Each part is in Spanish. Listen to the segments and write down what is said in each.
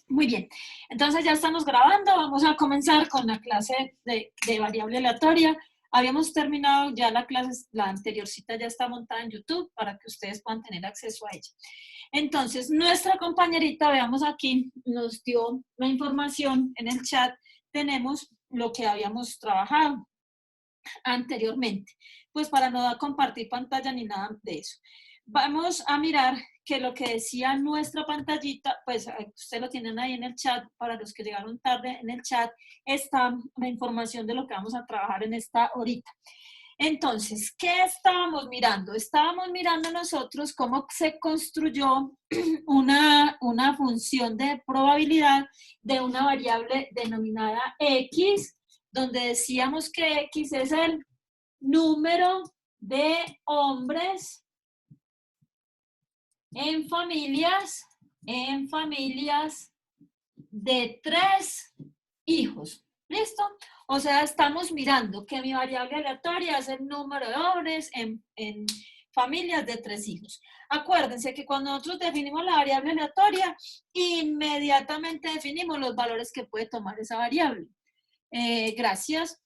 Muy bien, entonces ya estamos grabando, vamos a comenzar con la clase de variable aleatoria. Habíamos terminado ya la clase, la anterior cita ya está montada en YouTube para que ustedes puedan tener acceso a ella. Entonces, nuestra compañerita, veamos aquí, nos dio la información en el chat, tenemos lo que habíamos trabajado anteriormente, pues para no compartir pantalla ni nada de eso. Vamos a mirar que lo que decía nuestra pantallita, pues ustedes lo tienen ahí en el chat, para los que llegaron tarde en el chat, está la información de lo que vamos a trabajar en esta horita. Entonces, ¿qué estábamos mirando? Estábamos mirando nosotros cómo se construyó una función de probabilidad de una variable denominada X, donde decíamos que X es el número de hombres en familias de 3 hijos. ¿Listo? O sea, estamos mirando que mi variable aleatoria es el número de hombres en familias de 3 hijos. Acuérdense que cuando nosotros definimos la variable aleatoria, inmediatamente definimos los valores que puede tomar esa variable. Gracias.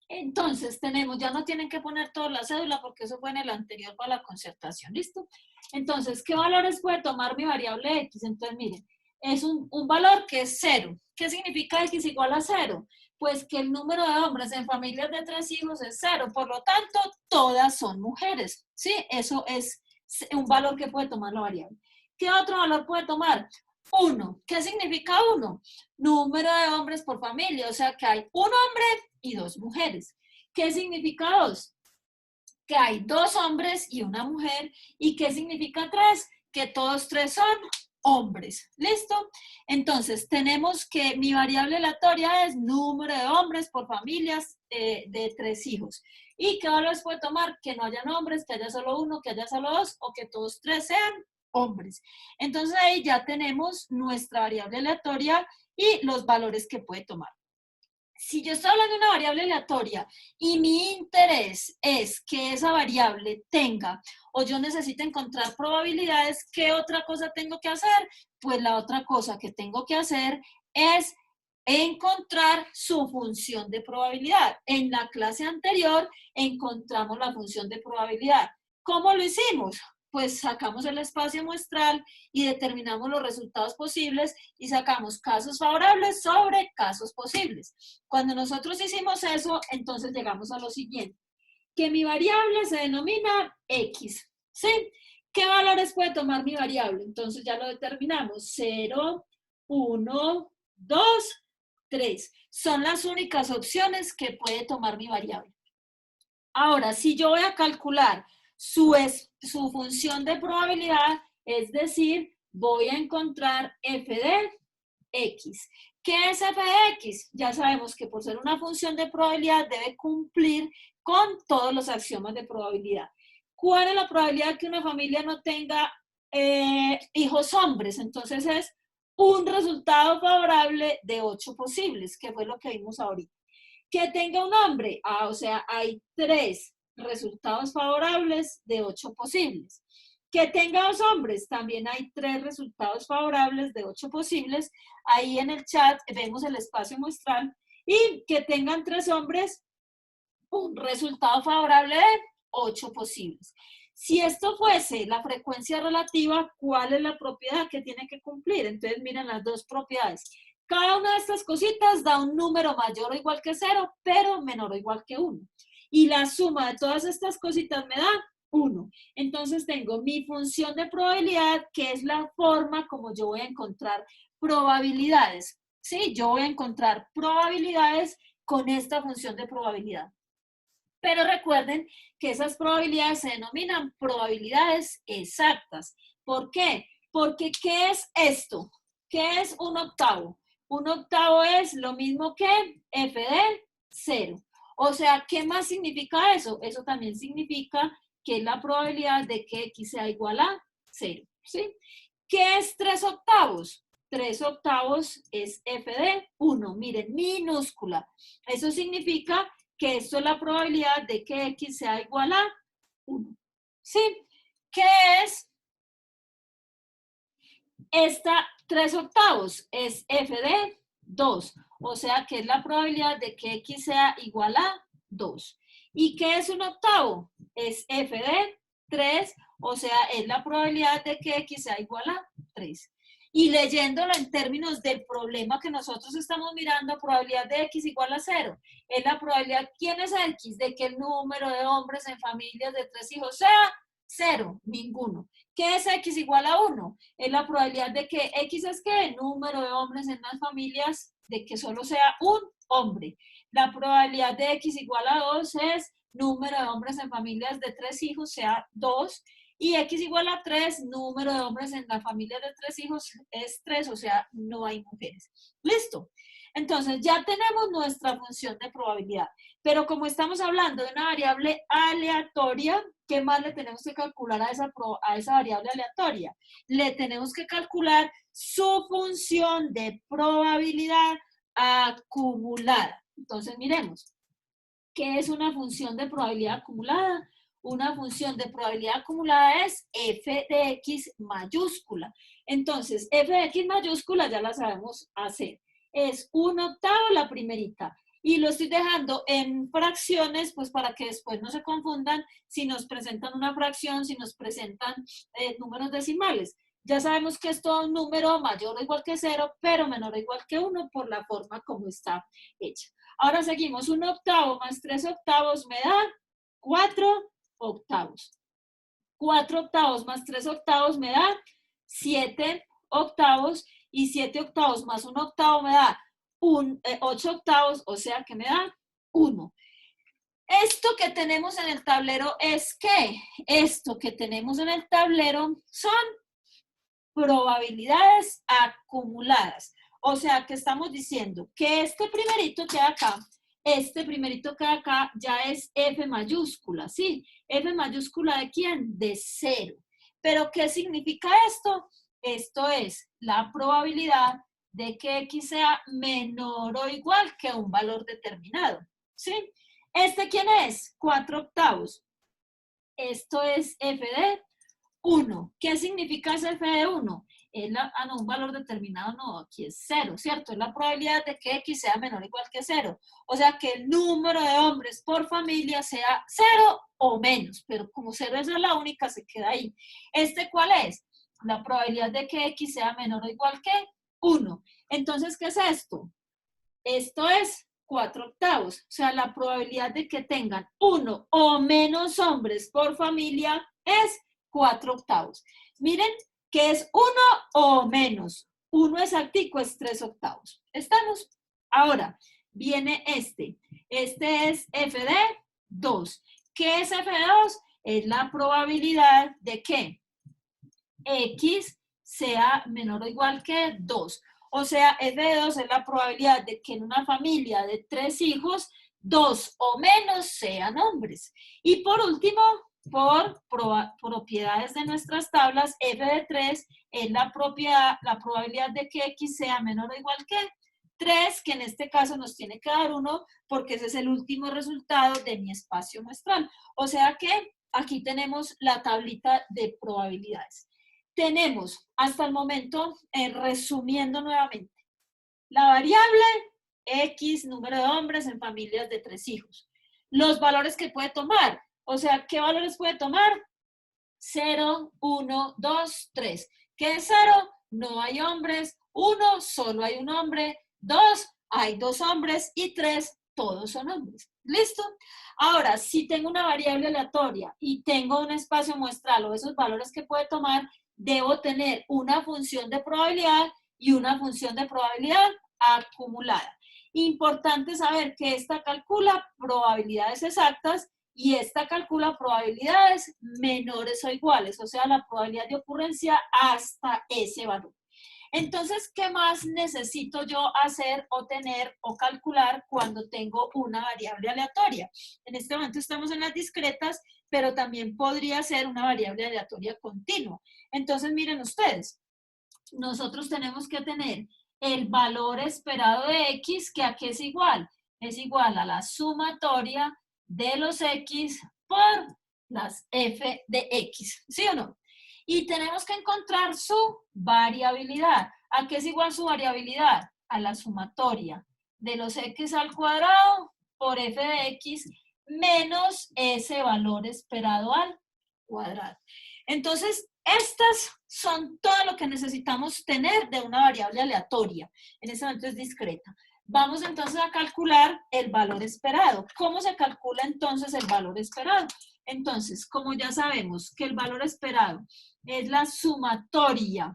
Entonces tenemos, ya no tienen que poner toda la cédula porque eso fue en el anterior para la concertación, ¿listo? Entonces, ¿qué valores puede tomar mi variable X? Entonces, miren, es un valor que es 0. ¿Qué significa X igual a 0? Pues que el número de hombres en familias de 3 hijos es 0, por lo tanto, todas son mujeres, ¿sí? Eso es un valor que puede tomar la variable. ¿Qué otro valor puede tomar? 1. ¿Qué significa 1? Número de hombres por familia, o sea que hay un hombre y 2 mujeres. ¿Qué significa 2? Que hay 2 hombres y una mujer. ¿Y qué significa 3? Que todos 3 son hombres. ¿Listo? Entonces, tenemos que mi variable aleatoria es número de hombres por familias de 3 hijos. ¿Y qué valores puede tomar? Que no hayan hombres, que haya solo uno, que haya solo 2 o que todos 3 sean hombres. Entonces, ahí ya tenemos nuestra variable aleatoria y los valores que puede tomar. Si yo estoy hablando de una variable aleatoria y mi interés es que esa variable tenga o yo necesito encontrar probabilidades, ¿qué otra cosa tengo que hacer? Pues la otra cosa que tengo que hacer es encontrar su función de probabilidad. En la clase anterior encontramos la función de probabilidad. ¿Cómo lo hicimos? Pues sacamos el espacio muestral y determinamos los resultados posibles y sacamos casos favorables sobre casos posibles. Cuando nosotros hicimos eso, entonces llegamos a lo siguiente, que mi variable se denomina X, ¿sí? ¿Qué valores puede tomar mi variable? Entonces ya lo determinamos, 0, 1, 2, 3. Son las únicas opciones que puede tomar mi variable. Ahora, si yo voy a calcular su función de probabilidad, es decir, voy a encontrar f de x. ¿Qué es f de x? Ya sabemos que por ser una función de probabilidad debe cumplir con todos los axiomas de probabilidad. ¿Cuál es la probabilidad que una familia no tenga hijos hombres? Entonces es un resultado favorable de 8 posibles, que fue lo que vimos ahorita. Que tenga un hombre, o sea, hay 3 resultados favorables de 8 posibles. Que tenga 2 hombres, también hay 3 resultados favorables de 8 posibles. Ahí en el chat vemos el espacio muestral. Y que tengan 3 hombres, un resultado favorable de 8 posibles. Si esto fuese la frecuencia relativa, ¿cuál es la propiedad que tiene que cumplir? Entonces miren las dos propiedades. Cada una de estas cositas da un número mayor o igual que 0, pero menor o igual que 1. Y la suma de todas estas cositas me da 1. Entonces tengo mi función de probabilidad, que es la forma como yo voy a encontrar probabilidades. ¿Sí? Yo voy a encontrar probabilidades con esta función de probabilidad. Pero recuerden que esas probabilidades se denominan probabilidades exactas. ¿Por qué? Porque ¿qué es esto? ¿Qué es un octavo? Un octavo es lo mismo que f de 0. O sea, ¿qué más significa eso? Eso también significa que es la probabilidad de que x sea igual a 0. ¿Sí? ¿Qué es 3 octavos? 3 octavos es f de 1. Miren, minúscula. Eso significa que esto es la probabilidad de que x sea igual a 1. ¿Sí? ¿Qué es Esta 3/8 es f de 2, o sea que es la probabilidad de que x sea igual a 2. ¿Y qué es 1/8? Es f de 3, o sea, es la probabilidad de que x sea igual a 3. Y leyéndolo en términos del problema que nosotros estamos mirando, probabilidad de x igual a 0. Es la probabilidad, ¿quién es x? De que el número de hombres en familias de 3 hijos sea 0, ninguno. ¿Qué es x igual a 1? Es la probabilidad de que x es que el número de hombres en las familias de que solo sea un hombre. La probabilidad de x igual a 2 es número de hombres en familias de 3 hijos sea 2. Y x igual a 3, número de hombres en la familia de 3 hijos es 3, o sea, no hay mujeres. ¿Listo? Entonces, ya tenemos nuestra función de probabilidad. Pero como estamos hablando de una variable aleatoria, ¿qué más le tenemos que calcular a esa variable aleatoria? Le tenemos que calcular su función de probabilidad acumulada. Entonces, miremos, ¿qué es una función de probabilidad acumulada? Una función de probabilidad acumulada es f de x mayúscula. Entonces, f de x mayúscula ya la sabemos hacer. Es 1/8 la primerita. Y lo estoy dejando en fracciones, pues para que después no se confundan si nos presentan una fracción, si nos presentan números decimales. Ya sabemos que es todo un número mayor o igual que 0, pero menor o igual que 1 por la forma como está hecha. Ahora seguimos, 1/8 más 3/8 me da 4/8. 4/8 más 3/8 me da 7/8 y 7/8 más 1/8 me da 8/8, o sea que me da 1. Esto que tenemos en el tablero es ¿qué? Esto que tenemos en el tablero son probabilidades acumuladas. O sea, que estamos diciendo que este primerito que acá ya es F mayúscula, ¿sí? F mayúscula ¿de quién? De 0. ¿Pero qué significa esto? Esto es la probabilidad de que X sea menor o igual que un valor determinado, ¿sí? ¿Este quién es? 4/8. Esto es F de 1. ¿Qué significa ese f de 1? No, un valor determinado no, aquí es 0, ¿cierto? Es la probabilidad de que x sea menor o igual que 0. O sea, que el número de hombres por familia sea 0 o menos, pero como 0 es la única, se queda ahí. ¿Este cuál es? La probabilidad de que x sea menor o igual que 1. Entonces, ¿qué es esto? Esto es 4/8. O sea, la probabilidad de que tengan 1 o menos hombres por familia es 4/8. Miren que es 1 o menos. 1 exactico es 3/8. ¿Estamos? Ahora, viene este. Este es f de 2. ¿Qué es f de 2? Es la probabilidad de que x sea menor o igual que 2. O sea, f de 2 es la probabilidad de que en una familia de 3 hijos, 2 o menos sean hombres. Y por último, por propiedades de nuestras tablas, f de 3 es la probabilidad de que x sea menor o igual que 3, que en este caso nos tiene que dar 1, porque ese es el último resultado de mi espacio muestral. O sea que aquí tenemos la tablita de probabilidades. Tenemos hasta el momento, resumiendo nuevamente, la variable X, número de hombres en familias de 3 hijos. Los valores que puede tomar, o sea, ¿qué valores puede tomar? 0, 1, 2, 3. ¿Qué es 0? No hay hombres. 1, solo hay un hombre. 2, hay 2 hombres. Y 3, todos son hombres. ¿Listo? Ahora, si tengo una variable aleatoria y tengo un espacio muestral o esos valores que puede tomar, debo tener una función de probabilidad y una función de probabilidad acumulada. Importante saber que esta calcula probabilidades exactas y esta calcula probabilidades menores o iguales, o sea, la probabilidad de ocurrencia hasta ese valor. Entonces, ¿qué más necesito yo hacer o tener o calcular cuando tengo una variable aleatoria? En este momento estamos en las discretas, pero también podría ser una variable aleatoria continua. Entonces, miren ustedes, nosotros tenemos que tener el valor esperado de x, que a qué es igual. Es igual a la sumatoria de los x por las f de x, ¿sí o no? Y tenemos que encontrar su variabilidad. ¿A qué es igual su variabilidad? A la sumatoria de los x al cuadrado por f de x menos ese valor esperado al cuadrado. Entonces, estas son todo lo que necesitamos tener de una variable aleatoria. En este momento es discreta. Vamos entonces a calcular el valor esperado. ¿Cómo se calcula entonces el valor esperado? Entonces, como ya sabemos que el valor esperado es la sumatoria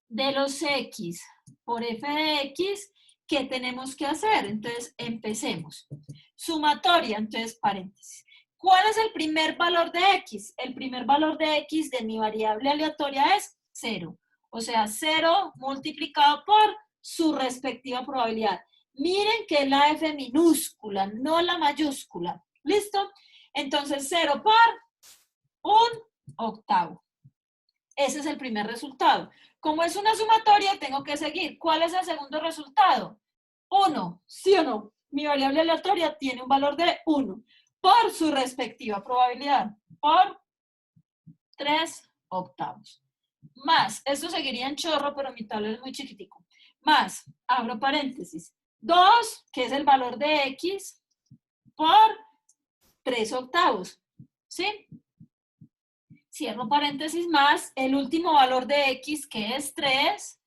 de los x por f de x, ¿qué tenemos que hacer? Entonces, empecemos. Sumatoria, entonces, paréntesis. ¿Cuál es el primer valor de x? El primer valor de x de mi variable aleatoria es 0. O sea, 0 multiplicado por su respectiva probabilidad. Miren que es la f minúscula, no la mayúscula. ¿Listo? Entonces, 0 por 1/8. Ese es el primer resultado. Como es una sumatoria, tengo que seguir. ¿Cuál es el segundo resultado? 1, ¿sí o no? Mi variable aleatoria tiene un valor de 1 por su respectiva probabilidad, por 3/8. Más, esto seguiría en chorro, pero mi tabla es muy chiquitico. Más, abro paréntesis, 2, que es el valor de x, por 3/8. ¿Sí? Cierro paréntesis más, el último valor de x, que es 3,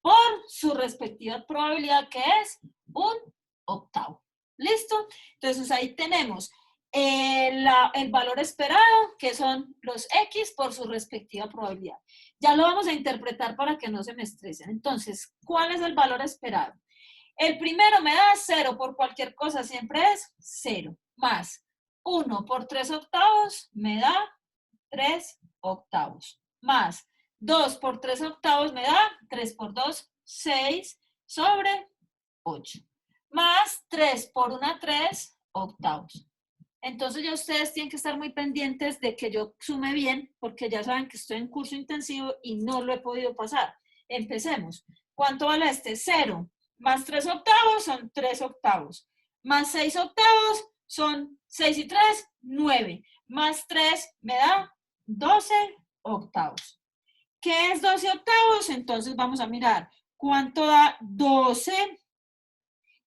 por su respectiva probabilidad, que es 1/8. ¿Listo? Entonces ahí tenemos el valor esperado, que son los x por su respectiva probabilidad. Ya lo vamos a interpretar para que no se me estresen. Entonces, ¿cuál es el valor esperado? El primero me da 0 por cualquier cosa, siempre es 0, más 1 por 3/8 me da 3/8, más 2 por 3/8 me da 3 por 2, 6 sobre 8, más 3 por 1, 3/8. Entonces ya ustedes tienen que estar muy pendientes de que yo sume bien, porque ya saben que estoy en curso intensivo y no lo he podido pasar. Empecemos. ¿Cuánto vale este? 0. Más 3/8 son 3/8. Más 6/8 son 6 y 3, 9. Más 3 me da 12/8. ¿Qué es 12/8? Entonces vamos a mirar. ¿Cuánto da 12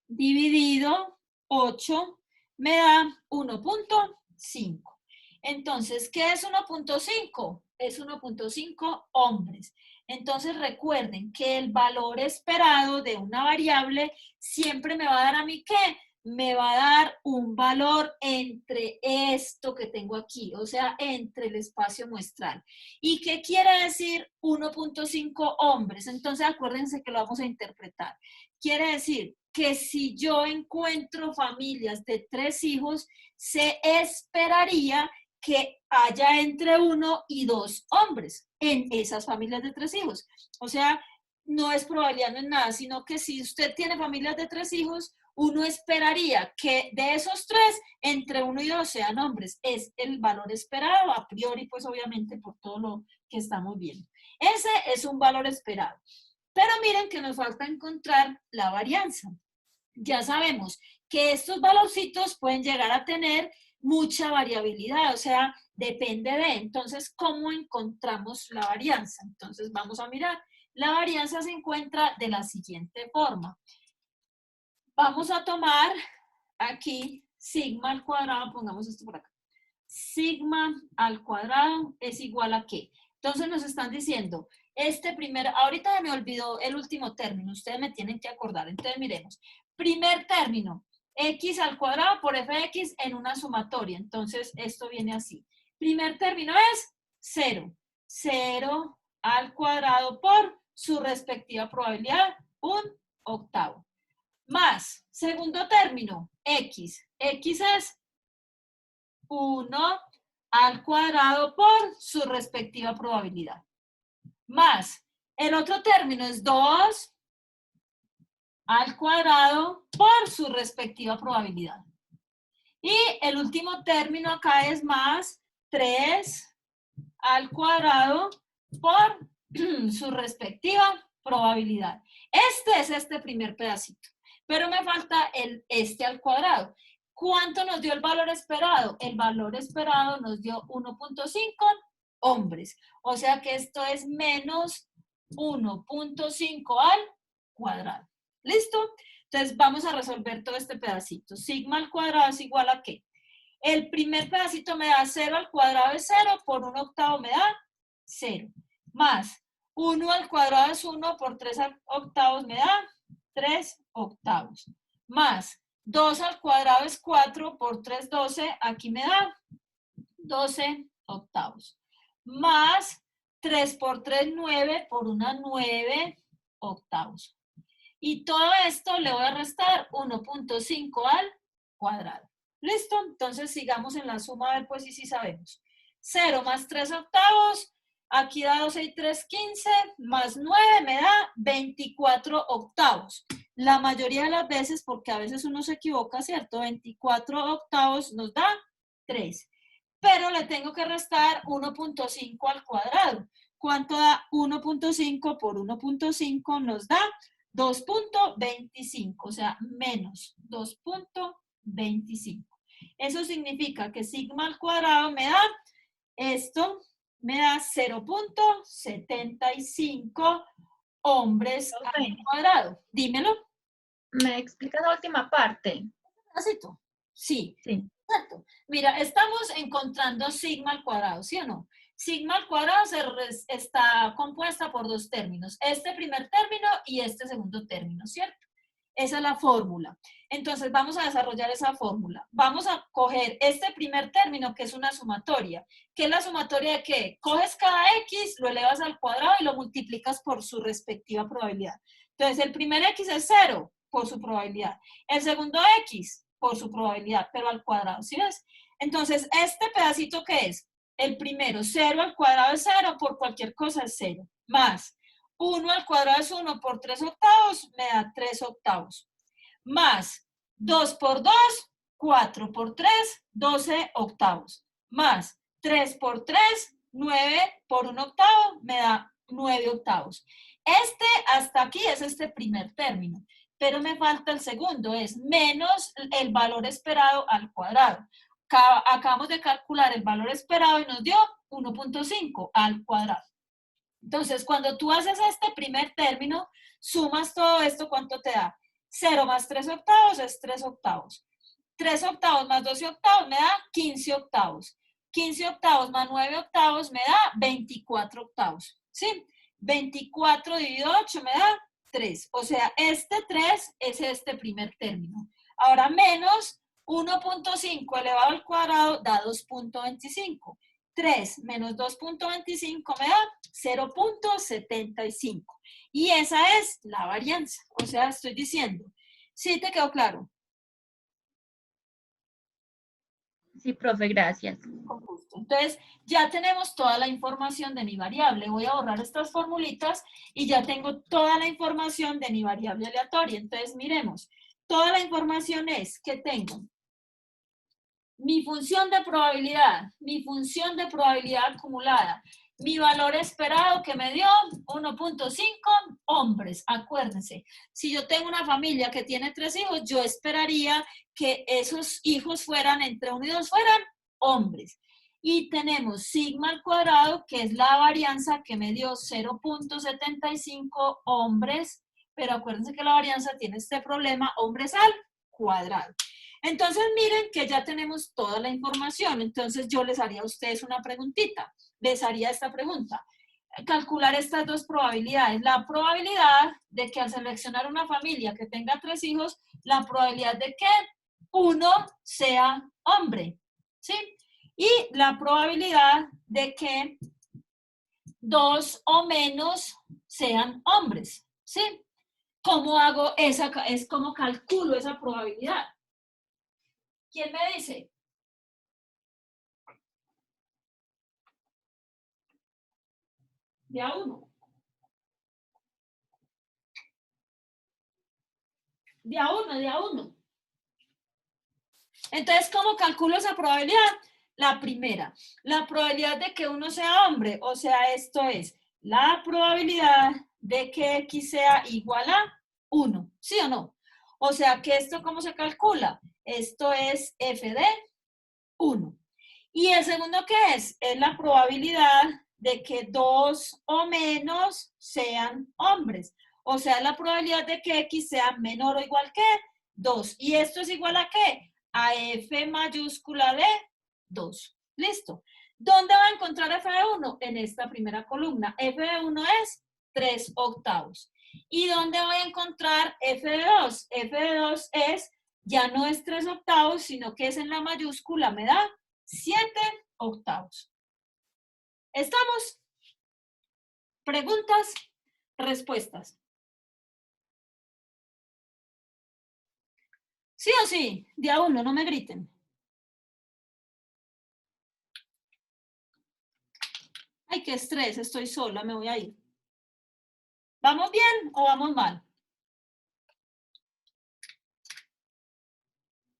dividido 8? Me da 1.5. Entonces, ¿qué es 1.5? Es 1.5 hombres. Entonces, recuerden que el valor esperado de una variable siempre me va a dar a mí, ¿qué? Me va a dar un valor entre esto que tengo aquí, o sea, entre el espacio muestral. ¿Y qué quiere decir 1.5 hombres? Entonces, acuérdense que lo vamos a interpretar. Quiere decir que si yo encuentro familias de 3 hijos, se esperaría que haya entre 1 y 2 hombres en esas familias de 3 hijos. O sea, no es probabilidad, no es nada, sino que si usted tiene familias de 3 hijos, uno esperaría que de esos 3, entre 1 y 2 sean hombres. Es el valor esperado a priori, pues obviamente por todo lo que estamos viendo. Ese es un valor esperado. Pero miren que nos falta encontrar la varianza. Ya sabemos que estos valorcitos pueden llegar a tener mucha variabilidad, o sea, depende de. Entonces, ¿cómo encontramos la varianza? Entonces, vamos a mirar. La varianza se encuentra de la siguiente forma. Vamos a tomar aquí sigma al cuadrado, pongamos esto por acá. Sigma al cuadrado es igual a ¿qué? Entonces nos están diciendo, ahorita me olvidó el último término, ustedes me tienen que acordar, entonces miremos. Primer término, x al cuadrado por f de x en una sumatoria, entonces esto viene así. Primer término es 0, 0 al cuadrado por su respectiva probabilidad, 1/8. Más, segundo término, x. X es 1 al cuadrado por su respectiva probabilidad. Más, el otro término es 2 al cuadrado por su respectiva probabilidad. Y el último término acá es más 3 al cuadrado por su respectiva probabilidad. Este es este primer pedacito. Pero me falta este al cuadrado. ¿Cuánto nos dio el valor esperado? El valor esperado nos dio 1.5 hombres. O sea que esto es menos 1.5 al cuadrado. ¿Listo? Entonces vamos a resolver todo este pedacito. Sigma al cuadrado es igual a ¿qué? El primer pedacito me da 0 al cuadrado es 0, por 1/8 me da 0. Más 1 al cuadrado es 1, por 3/8 me da 3/8. Más 2 al cuadrado es 4, por 3, 12, aquí me da 12/8. Más 3 por 3, 9, por 1, 9/8. Y todo esto le voy a restar 1.5 al cuadrado. ¿Listo? Entonces sigamos en la suma, a ver pues si sabemos. 0 más 3/8, aquí da 12 y 3, 15, más 9 me da 24/8. La mayoría de las veces, porque a veces uno se equivoca, ¿cierto? 24/8 nos da 3. Pero le tengo que restar 1.5 al cuadrado. ¿Cuánto da 1.5 por 1.5? Nos da 2.25, o sea, menos 2.25. Eso significa que sigma al cuadrado me da, esto me da 0.75 hombres al cuadrado. Dímelo. ¿Me explicas la última parte? ¿Pedacito? Sí. Sí. Exacto. Mira, estamos encontrando sigma al cuadrado, ¿sí o no? Sigma al cuadrado está compuesta por dos términos, este primer término y este segundo término, ¿cierto? Esa es la fórmula. Entonces vamos a desarrollar esa fórmula. Vamos a coger este primer término, que es una sumatoria. ¿Qué es la sumatoria de qué? Coges cada X, lo elevas al cuadrado y lo multiplicas por su respectiva probabilidad. Entonces el primer X es 0 por su probabilidad. El segundo X por su probabilidad, pero al cuadrado, ¿sí ves? Entonces, ¿este pedacito qué es? El primero, 0 al cuadrado es 0, por cualquier cosa es 0. Más 1 al cuadrado es 1, por 3/8 me da 3/8. Más 2 por 2, 4 por 3, 12/8. Más 3 por 3, 9 por 1/8 me da 9/8. Este hasta aquí es este primer término, pero me falta el segundo, es menos el valor esperado al cuadrado. Acabamos de calcular el valor esperado y nos dio 1.5 al cuadrado. Entonces, cuando tú haces este primer término, sumas todo esto, ¿cuánto te da? 0 más 3/8 es 3/8. 3/8 más 12/8 me da 15/8. 15/8 más 9/8 me da 24/8. ¿Sí? 24 dividido 8 me da 3. O sea, este 3 es este primer término. Ahora, menos 1.5 elevado al cuadrado da 2.25. 3 menos 2.25 me da 0.75. Y esa es la varianza. O sea, estoy diciendo, ¿sí te quedó claro? Sí, profe, gracias. Con gusto. Entonces, ya tenemos toda la información de mi variable. Voy a borrar estas formulitas y ya tengo toda la información de mi variable aleatoria. Entonces, miremos. Toda la información es que tengo mi función de probabilidad acumulada, mi valor esperado que me dio 1.5 hombres. Acuérdense, si yo tengo una familia que tiene 3 hijos, yo esperaría que esos hijos fueran, entre 1 y 2 fueran hombres. Y tenemos sigma al cuadrado, que es la varianza que me dio 0.75 hombres, pero acuérdense que la varianza tiene este problema, hombres al cuadrado. Entonces, miren que ya tenemos toda la información. Entonces, yo les haría a ustedes una preguntita. Les haría esta pregunta. Calcular estas dos probabilidades. La probabilidad de que al seleccionar una familia que tenga 3 hijos, la probabilidad de que uno sea hombre. ¿Sí? Y la probabilidad de que 2 o menos sean hombres. ¿Sí? ¿Cómo hago esa? Es como calculo esa probabilidad. ¿Quién me dice? De a uno. De a uno, de a uno. Entonces, ¿cómo calculo esa probabilidad? La primera, la probabilidad de que uno sea hombre, o sea, esto es la probabilidad de que X sea igual a 1, ¿sí o no? O sea, que esto, ¿cómo se calcula? Esto es F de 1. ¿Y el segundo qué es? Es la probabilidad de que 2 o menos sean hombres. O sea, la probabilidad de que X sea menor o igual que 2. ¿Y esto es igual a qué? A F mayúscula de 2. Listo. ¿Dónde va a encontrar F de 1? En esta primera columna. F de 1 es 3/8. ¿Y dónde voy a encontrar F de 2? F de 2 es, ya no es 3/8, sino que es en la mayúscula, me da 7/8. ¿Estamos? Preguntas, respuestas. ¿Sí o sí? De a uno, no me griten. Ay, qué estrés, estoy sola, me voy a ir. ¿Vamos bien o vamos mal?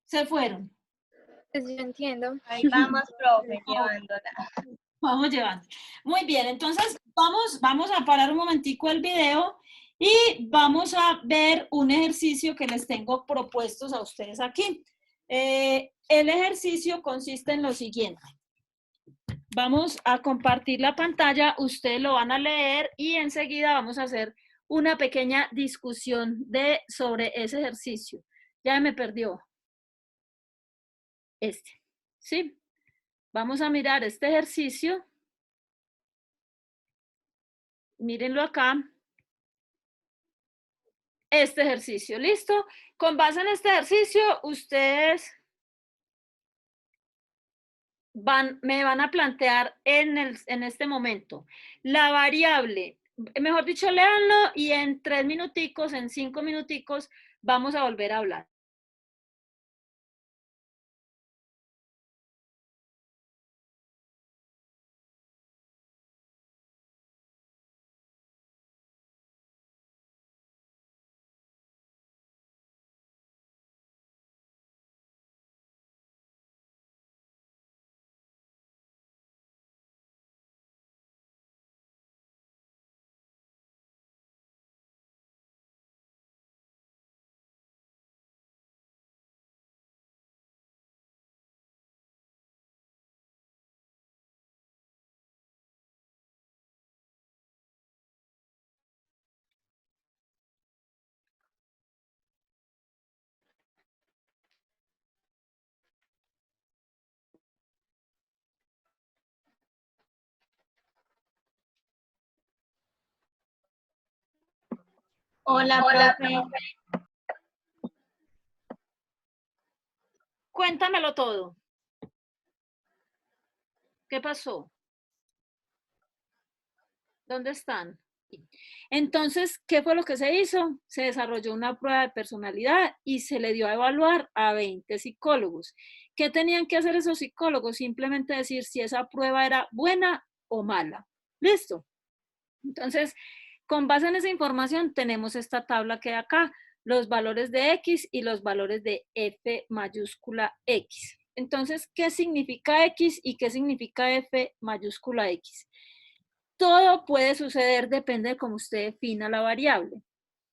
Se fueron. Pues yo entiendo. Ahí vamos, profe, llevándola. Vamos llevando. Muy bien, entonces vamos a parar un momentico el video y vamos a ver un ejercicio que les tengo propuestos a ustedes aquí. El ejercicio consiste en lo siguiente. Vamos a compartir la pantalla, ustedes lo van a leer y enseguida vamos a hacer una pequeña discusión sobre ese ejercicio. Ya me perdió. ¿Sí? Vamos a mirar este ejercicio. Mírenlo acá. Este ejercicio, ¿listo? Con base en este ejercicio, ustedes me van a plantear en este momento la variable, mejor dicho, léanlo y en 3 minuticos, en 5 minuticos, vamos a volver a hablar. Hola, profe. Cuéntamelo todo. ¿Qué pasó? ¿Dónde están? Entonces, ¿qué fue lo que se hizo? Se desarrolló una prueba de personalidad y se le dio a evaluar a 20 psicólogos. ¿Qué tenían que hacer esos psicólogos? Simplemente decir si esa prueba era buena o mala. ¿Listo? Entonces, con base en esa información, tenemos esta tabla que hay acá, los valores de X y los valores de F mayúscula X. Entonces, ¿qué significa X y qué significa F mayúscula X? Todo puede suceder, depende de cómo usted defina la variable.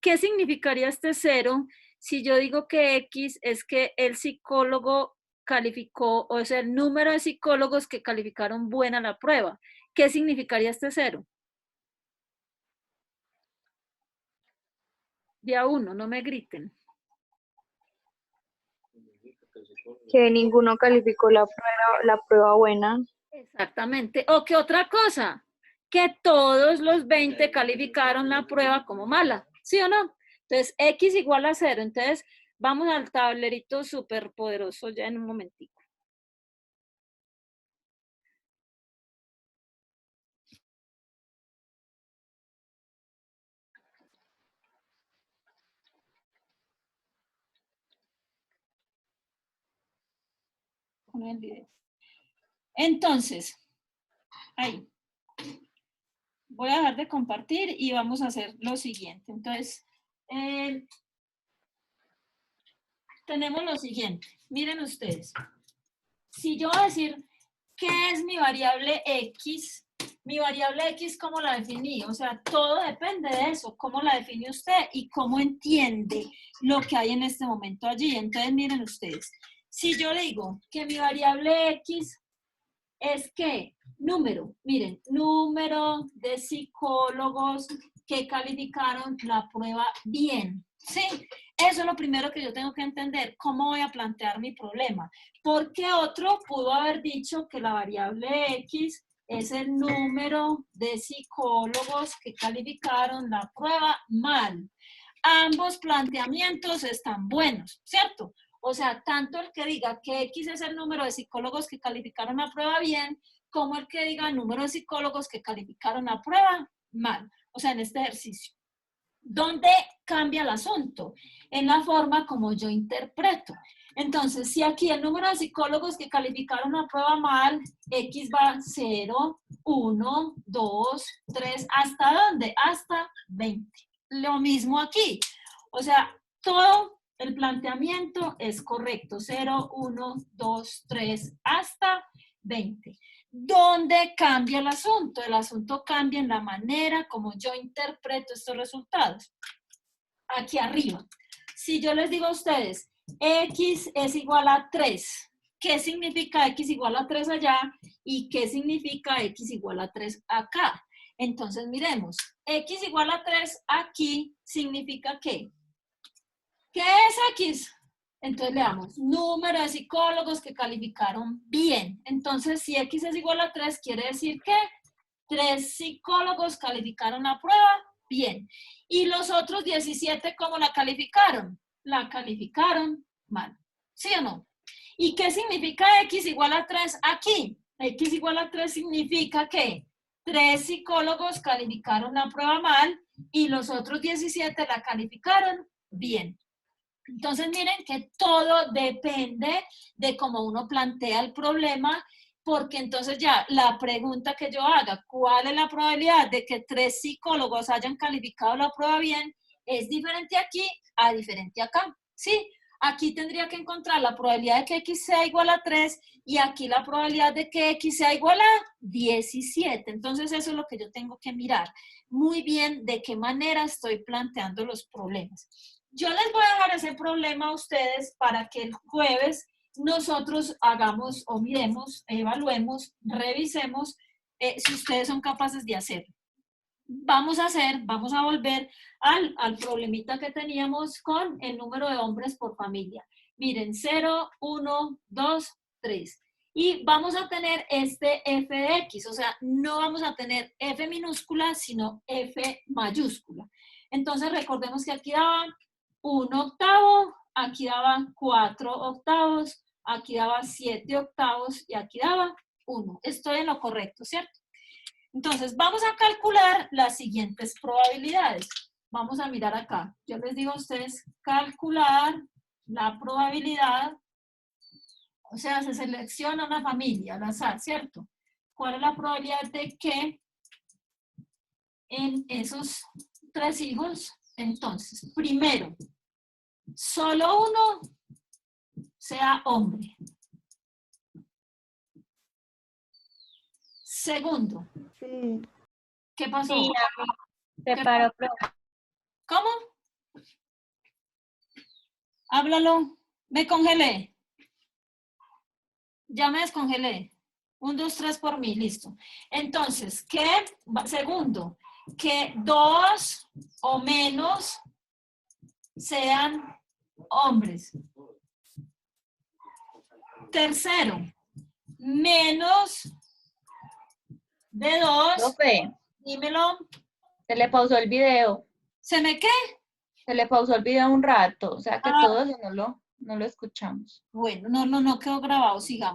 ¿Qué significaría este 0 si yo digo que X es que el psicólogo calificó, o sea, el número de psicólogos que calificaron buena la prueba? ¿Qué significaría este 0? De a uno, no me griten. Que ninguno calificó la prueba buena. Exactamente. ¿O qué otra cosa? Que todos los 20 calificaron la prueba como mala, ¿sí o no? Entonces, X igual a 0. Entonces, vamos al tablerito súper poderoso ya en un momentico. Con el video. Entonces, ahí. Voy a dejar de compartir y vamos a hacer lo siguiente. Entonces, tenemos lo siguiente. Miren ustedes. Si yo voy a decir qué es mi variable X, ¿cómo la definí? O sea, todo depende de eso, cómo la define usted y cómo entiende lo que hay en este momento allí. Entonces, miren ustedes. Si yo digo que mi variable X es que miren, número de psicólogos que calificaron la prueba bien. Sí, eso es lo primero que yo tengo que entender. ¿Cómo voy a plantear mi problema? Porque otro pudo haber dicho que la variable X es el número de psicólogos que calificaron la prueba mal. Ambos planteamientos están buenos, ¿cierto? O sea, tanto el que diga que X es el número de psicólogos que calificaron la prueba bien, como el que diga el número de psicólogos que calificaron la prueba mal. O sea, en este ejercicio. ¿Dónde cambia el asunto? En la forma como yo interpreto. Entonces, si aquí el número de psicólogos que calificaron la prueba mal, X va 0, 1, 2, 3, ¿hasta dónde? Hasta 20. Lo mismo aquí. O sea, todo el planteamiento es correcto. 0, 1, 2, 3, hasta 20. ¿Dónde cambia el asunto? El asunto cambia en la manera como yo interpreto estos resultados. Aquí arriba. Si yo les digo a ustedes, X es igual a 3, ¿qué significa X igual a 3 allá? ¿Y qué significa X igual a 3 acá? Entonces, miremos. X igual a 3 aquí significa ¿qué? ¿Qué es X? Entonces leamos, número de psicólogos que calificaron bien. Entonces, si X es igual a 3, quiere decir que 3 psicólogos calificaron la prueba bien. ¿Y los otros 17 cómo la calificaron? La calificaron mal. ¿Sí o no? ¿Y qué significa X igual a 3 aquí? X igual a 3 significa que 3 psicólogos calificaron la prueba mal y los otros 17 la calificaron bien. Entonces, miren que todo depende de cómo uno plantea el problema, porque entonces ya la pregunta que yo haga, ¿cuál es la probabilidad de que 3 psicólogos hayan calificado la prueba bien? Es diferente aquí a diferente acá, ¿sí? Aquí tendría que encontrar la probabilidad de que X sea igual a 3 y aquí la probabilidad de que X sea igual a 17. Entonces, eso es lo que yo tengo que mirar muy bien de qué manera estoy planteando los problemas. Yo les voy a dejar ese problema a ustedes para que el jueves nosotros hagamos o miremos, evaluemos, revisemos si ustedes son capaces de hacerlo. Vamos a volver al problemita que teníamos con el número de hombres por familia. Miren, 0, 1, 2, 3. Y vamos a tener este f de x, o sea, no vamos a tener f minúscula, sino f mayúscula. Entonces, recordemos que aquí daban 1 octavo, aquí daba 4 octavos, aquí daba 7 octavos y aquí daba 1. Estoy en lo correcto, ¿cierto? Entonces, vamos a calcular las siguientes probabilidades. Vamos a mirar acá. Yo les digo a ustedes calcular la probabilidad, o sea, se selecciona una familia al azar, ¿cierto? ¿Cuál es la probabilidad de que en esos 3 hijos, entonces, primero, solo uno sea hombre? Segundo, Sí. ¿qué pasó? Sí, se paró, profe. ¿Cómo? Háblalo. Me congelé. Ya me descongelé. 1, 2, 3 por mí, listo. Entonces, segundo, que 2 o menos sean hombres. Tercero, menos de 2. Profe, Dímelo. se le pausó el video. ¿Se me qué? Se le pausó el video un rato, o sea que Ah. todo eso no lo escuchamos. Bueno, no quedó grabado, sigamos.